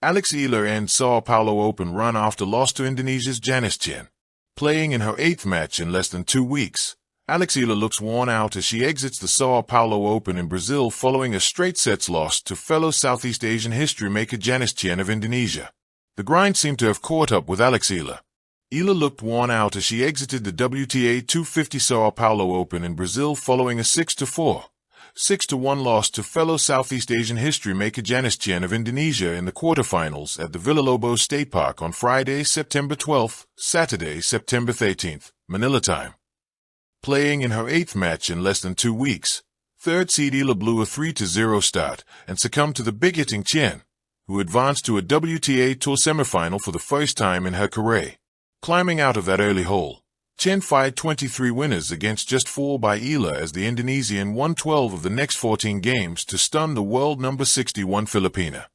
Alex Eala ends Sao Paulo Open run after loss to Indonesia's Janice Tjen. Playing in her 8th match in less than 2 weeks, Alex Eala looks worn out as she exits the Sao Paulo Open in Brazil following a straight sets loss to fellow Southeast Asian history maker Janice Tjen of Indonesia. The grind seemed to have caught up with Alex Eala. Eala looked worn out as she exited the WTA 250 Sao Paulo Open in Brazil following a 6-4, 6-1 loss to fellow Southeast Asian history maker Janice Tjen of Indonesia in the quarterfinals at the Villalobos State Park on Friday, September 12, Saturday, September 13, Manila time. Playing in her 8th match in less than 2 weeks, third seed Eala blew a 3-0 start and succumbed to the big-hitting Chen, who advanced to a WTA Tour semifinal for the first time in her career. Climbing out of that early hole, Chen fired 23 winners against just 4 by Eala as the Indonesian won 12 of the next 14 games to stun the world number 61 Filipina.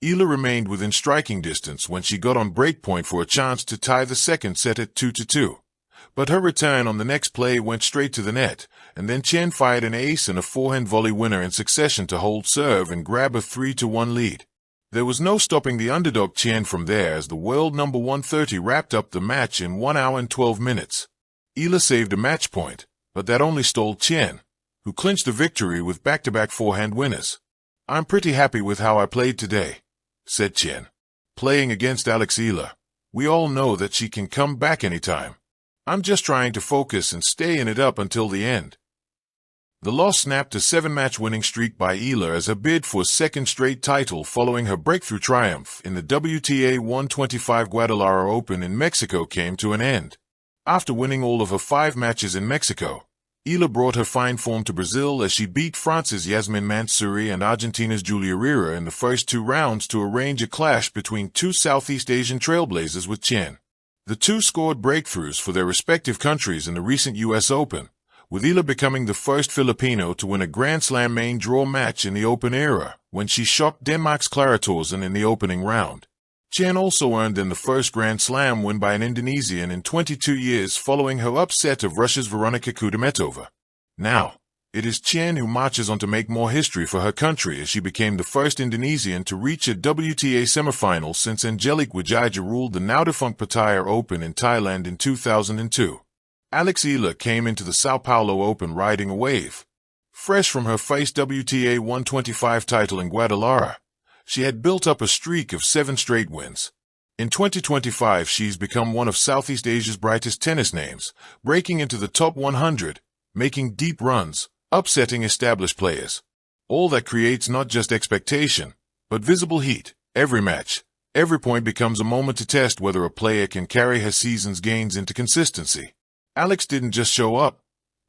Eala remained within striking distance when she got on breakpoint for a chance to tie the second set at 2-2. But her return on the next play went straight to the net, and then Chen fired an ace and a forehand volley winner in succession to hold serve and grab a 3-1 lead. There was no stopping the underdog Chen from there as the world number 130 wrapped up the match in 1 hour and 12 minutes. Eala saved a match point, but that only stalled Chen, who clinched the victory with back-to-back forehand winners. "I'm pretty happy with how I played today," said Chen. "Playing against Alex Eala, we all know that she can come back anytime. I'm just trying to focus and stay in it up until the end." The loss snapped a 7-match winning streak by Eala as her bid for a second straight title following her breakthrough triumph in the WTA 125 Guadalajara Open in Mexico came to an end. After winning all of her 5 matches in Mexico, Eala brought her fine form to Brazil as she beat France's Yasmin Mansouri and Argentina's Julia Rira in the first 2 rounds to arrange a clash between 2 Southeast Asian trailblazers with Chen. The 2 scored breakthroughs for their respective countries in the recent U.S. Open, with Eala becoming the first Filipino to win a Grand Slam main draw match in the Open era when she shocked Denmark's Clara Thorsen in the opening round. Chen also earned in the first Grand Slam win by an Indonesian in 22 years following her upset of Russia's Veronika Kudermetova. Now, it is Chen who marches on to make more history for her country as she became the first Indonesian to reach a WTA semifinal since Angelique Wijaya ruled the now-defunct Pattaya Open in Thailand in 2002. Alex Eala came into the Sao Paulo Open riding a wave. Fresh from her first WTA 125 title in Guadalajara, she had built up a streak of 7 straight wins. In 2025, she's become one of Southeast Asia's brightest tennis names, breaking into the top 100, making deep runs, upsetting established players. All that creates not just expectation, but visible heat. Every match, every point becomes a moment to test whether a player can carry her season's gains into consistency. Alex didn't just show up,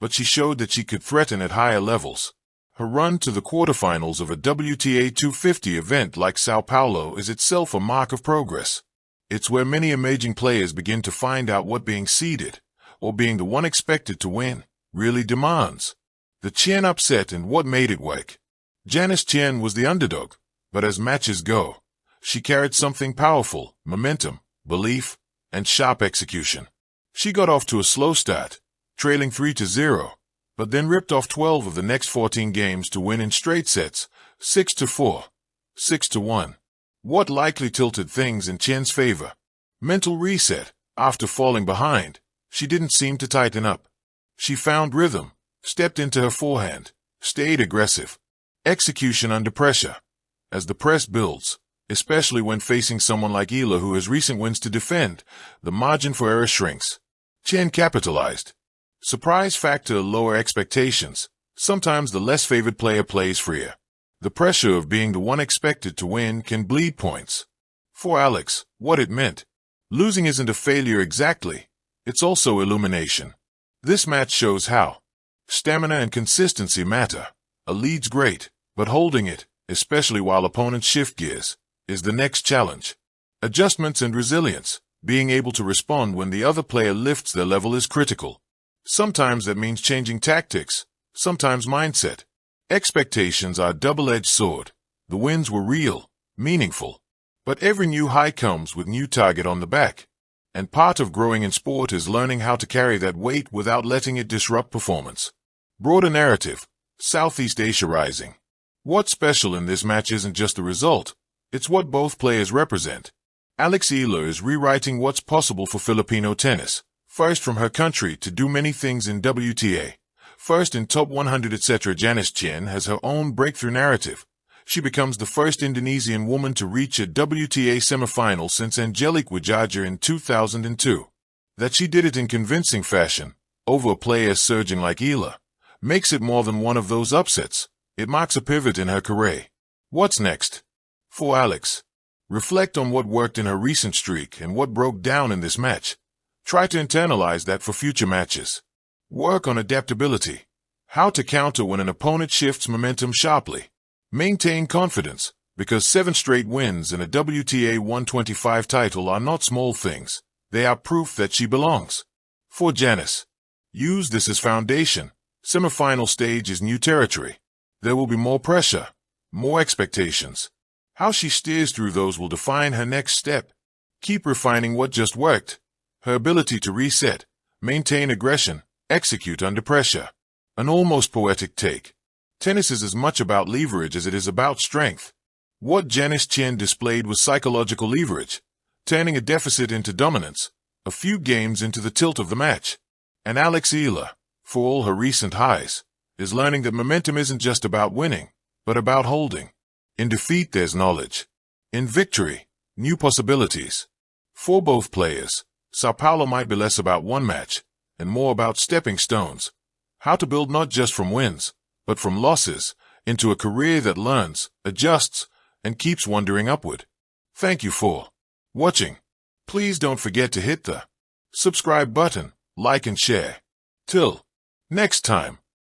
but she showed that she could threaten at higher levels. Her run to the quarterfinals of a WTA 250 event like Sao Paulo is itself a mark of progress. It's where many emerging players begin to find out what being seeded, or being the one expected to win, really demands. The Chen upset and what made it work. Janice Tjen was the underdog, but as matches go, she carried something powerful: momentum, belief, and sharp execution. She got off to a slow start, trailing 3-0, but then ripped off 12 of the next 14 games to win in straight sets, 6-4, 6-1. What likely tilted things in Chen's favor? Mental reset. After falling behind, she didn't seem to tighten up. She found rhythm, stepped into her forehand, stayed aggressive. Execution under pressure. As the press builds, especially when facing someone like Eala who has recent wins to defend, the margin for error shrinks. Chen capitalized. Surprise factor, lower expectations. Sometimes the less favored player plays freer. The pressure of being the one expected to win can bleed points. For Alex, what it meant. Losing isn't a failure exactly. It's also illumination. This match shows how stamina and consistency matter. A lead's great, but holding it, especially while opponents shift gears, is the next challenge. Adjustments and resilience. Being able to respond when the other player lifts their level is critical. Sometimes that means changing tactics, sometimes mindset. Expectations are a double-edged sword. The wins were real, meaningful. But every new high comes with new target on the back. And part of growing in sport is learning how to carry that weight without letting it disrupt performance. Broader narrative. Southeast Asia rising. What's special in this match isn't just the result, It's what both players represent. Eala is rewriting what's possible for Filipino tennis. First from her country to do many things in WTA. First in top 100 etc. Janice Tjen has her own breakthrough narrative. She becomes the first Indonesian woman to reach a WTA semifinal since Angelique Widjaja in 2002. That she did it in convincing fashion, over a player surging like Eala, makes it more than one of those upsets. It marks a pivot in her career. What's next? For Alex. Reflect on what worked in her recent streak and what broke down in this match. Try to internalize that for future matches. Work on adaptability. How to counter when an opponent shifts momentum sharply. Maintain confidence, because 7 straight wins and a WTA 125 title are not small things. They are proof that she belongs. For Janice. Use this as foundation. Semifinal stage is new territory. There will be more pressure, more expectations. How she steers through those will define her next step. Keep refining what just worked. Her ability to reset, maintain aggression, execute under pressure. An almost poetic take. Tennis is as much about leverage as it is about strength. What Janice Tjen displayed was psychological leverage, turning a deficit into dominance, a few games into the tilt of the match. And Eala, for all her recent highs, is learning that momentum isn't just about winning, but about holding. In defeat there's knowledge. In victory, new possibilities. For both players, Sao Paulo might be less about one match, and more about stepping stones. How to build not just from wins, but from losses, into a career that learns, adjusts, and keeps wandering upward. Thank you for watching. Please don't forget to hit the subscribe button, like and share. Till next time.